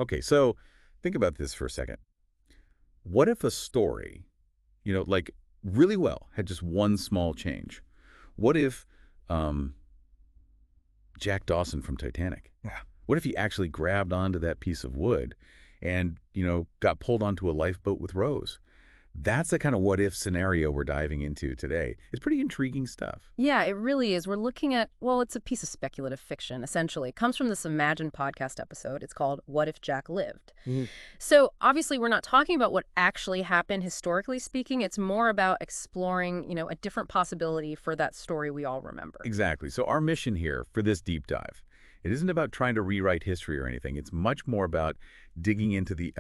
Okay, so think about this for a second. What if a story, like really well, had just one small change? What if um, Jack Dawson from Titanic, Yeah. what if he actually grabbed onto that piece of wood and, got pulled onto a lifeboat with Rose? That's the kind of what if scenario we're diving into today. It's pretty intriguing stuff. Yeah, it really is. We're looking at, well, it's a piece of speculative fiction, essentially. It comes from this Imagine podcast episode. It's called What If Jack Lived? Mhm. So obviously, we're not talking about what actually happened historically speaking. It's more about exploring, a different possibility for that story we all remember. Exactly. So our mission here for this deep dive, it isn't about trying to rewrite history or anything. It's much more about digging into the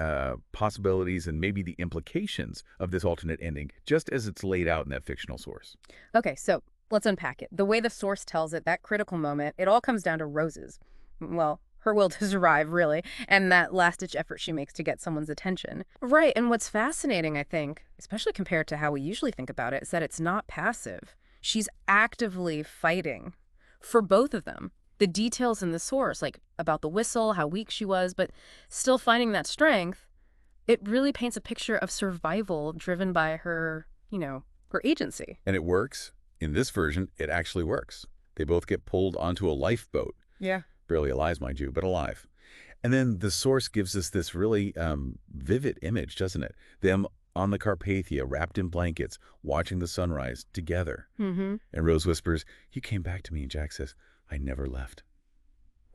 possibilities and maybe the implications of this alternate ending, just as it's laid out in that fictional source. Okay, so let's unpack it. The way the source tells it, that critical moment, it all comes down to Rose's. Well, her will to survive, really, and that last-ditch effort she makes to get someone's attention. Right, and what's fascinating, I think, especially compared to how we usually think about it, is that it's not passive. She's actively fighting for both of them. The details in the source, like about the whistle, how weak she was, but still finding that strength, it really paints a picture of survival driven by her, her agency. And it works. In this version, it actually works. They both get pulled onto a lifeboat. Yeah. Barely alive, mind you, but alive. And then the source gives us this really vivid image, doesn't it? Them on the Carpathia, wrapped in blankets, watching the sunrise together. Mm-hmm. And Rose whispers, "You came back to me," and Jack says, "I never left."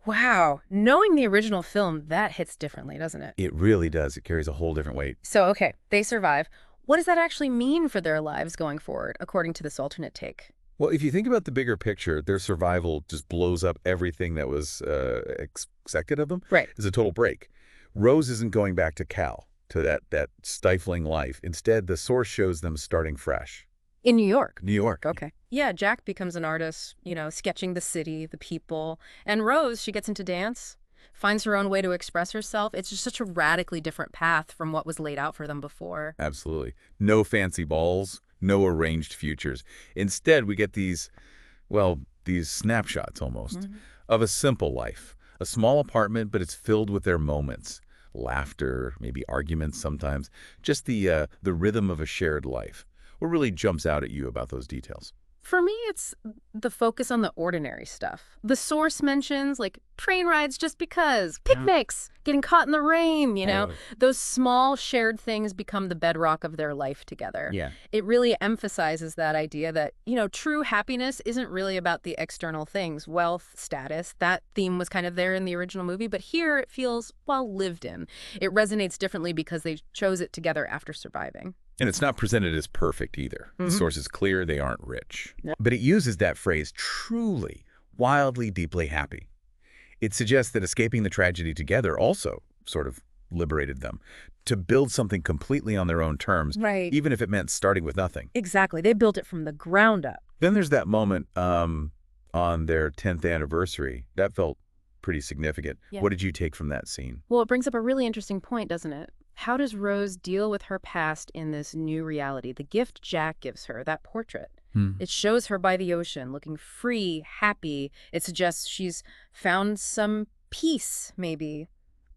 Wow. Knowing the original film, that hits differently, doesn't it? It really does. It carries a whole different weight. So, okay, they survive. What does that actually mean for their lives going forward, according to this alternate take? Well, if you think about the bigger picture, their survival just blows up everything that was expected of them. Right. It's a total break. Rose isn't going back to Cal, to that stifling life. Instead, the source shows them starting fresh. In New York. New York. Okay. Yeah, Jack becomes an artist, sketching the city, the people. And Rose, she gets into dance, finds her own way to express herself. It's just such a radically different path from what was laid out for them before. Absolutely. No fancy balls, no arranged futures. Instead, we get these snapshots almost of a simple life. A small apartment, but it's filled with their moments. Laughter, maybe arguments sometimes. Just the rhythm of a shared life. What really jumps out at you about those details? For me, it's the focus on the ordinary stuff. The source mentions, like, train rides just because, picnics, getting caught in the rain, Those small shared things become the bedrock of their life together. Yeah. It really emphasizes that idea that, true happiness isn't really about the external things, wealth, status. That theme was kind of there in the original movie, but here it feels, well, lived in. It resonates differently because they chose it together after surviving. And it's not presented as perfect either. The source is clear, they aren't rich. Yeah. But it uses that phrase, truly, wildly, deeply happy. It suggests that escaping the tragedy together also sort of liberated them to build something completely on their own terms, Right. even if it meant starting with nothing. Exactly. They built it from the ground up. Then there's that moment on their 10th anniversary. That felt pretty significant. Yeah. What did you take from that scene? Well, it brings up a really interesting point, doesn't it? How does Rose deal with her past in this new reality? The gift Jack gives her, that portrait. It shows her by the ocean, looking free, happy. It suggests she's found some peace, maybe,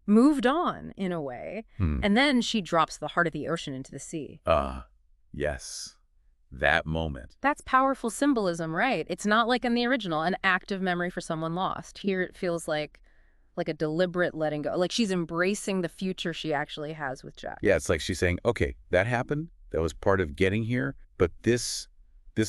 moved on in a way. And then she drops the heart of the ocean into the sea. Yes. That moment. That's powerful symbolism, right? It's not like in the original, an active memory for someone lost. Here it feels like a deliberate letting go. Like she's embracing the future she actually has with Jack. Yeah, it's like she's saying, okay, that happened. That was part of getting here. But this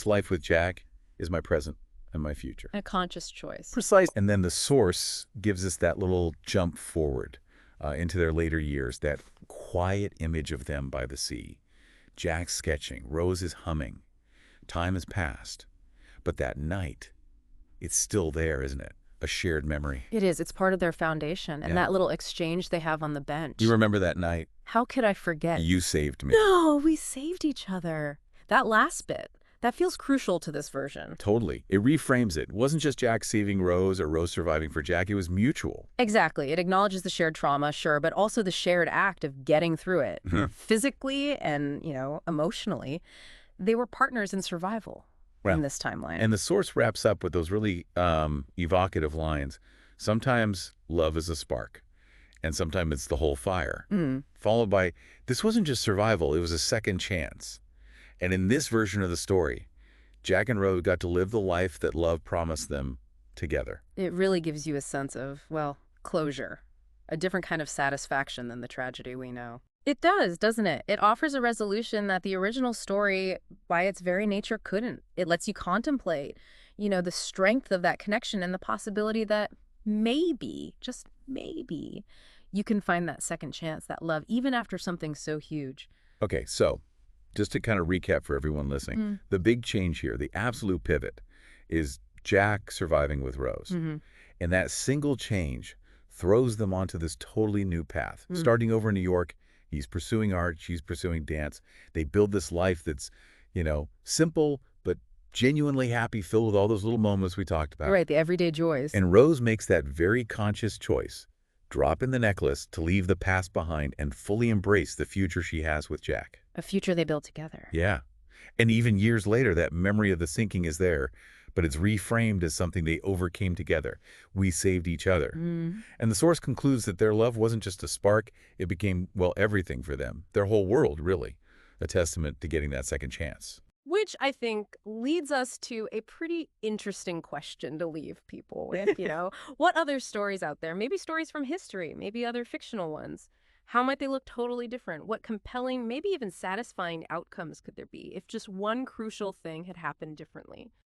life with Jack is my present and my future. A conscious choice. Precise. And then the source gives us that little jump forward into their later years, that quiet image of them by the sea. Jack sketching, Rose is humming. Time has passed. But that night, it's still there, isn't it? A shared memory. It is. It's part of their foundation. And Yeah. that little exchange they have on the bench. Do you remember that night? How could I forget? You saved me. No, we saved each other. That last bit, that feels crucial to this version. Totally. It reframes it. It wasn't just Jack saving Rose or Rose surviving for Jack. It was mutual. Exactly. It acknowledges the shared trauma, sure, but also the shared act of getting through it. Physically and, emotionally. They were partners in survival in this timeline. And the source wraps up with those really evocative lines. Sometimes love is a spark. and sometimes it's the whole fire. Mm. Followed by, this wasn't just survival, it was a second chance. And in this version of the story, Jack and Rose got to live the life that love promised them together. It really gives you a sense of, well, closure. A different kind of satisfaction than the tragedy we know. It does, doesn't it? It offers a resolution that the original story, by its very nature, couldn't. It lets you contemplate, the strength of that connection and the possibility that maybe, just maybe, you can find that second chance, that love, even after something so huge. Okay, so just to kind of recap for everyone listening, the big change here, the absolute pivot, is Jack surviving with Rose. Mm-hmm. And that single change throws them onto this totally new path. Starting over in New York, he's pursuing art, she's pursuing dance. They build this life that's, simple but genuinely happy, filled with all those little moments we talked about. Right, the everyday joys. And Rose makes that very conscious choice, drop in the necklace to leave the past behind and fully embrace the future she has with Jack. A future they built together. Yeah. And even years later, that memory of the sinking is there, but it's reframed as something they overcame together. We saved each other. And the source concludes that their love wasn't just a spark, it became, well, everything for them. Their whole world, really. A testament to getting that second chance. Which I think leads us to a pretty interesting question to leave people with, What other stories out there, maybe stories from history, maybe other fictional ones, how might they look totally different? What compelling, maybe even satisfying outcomes could there be if just one crucial thing had happened differently?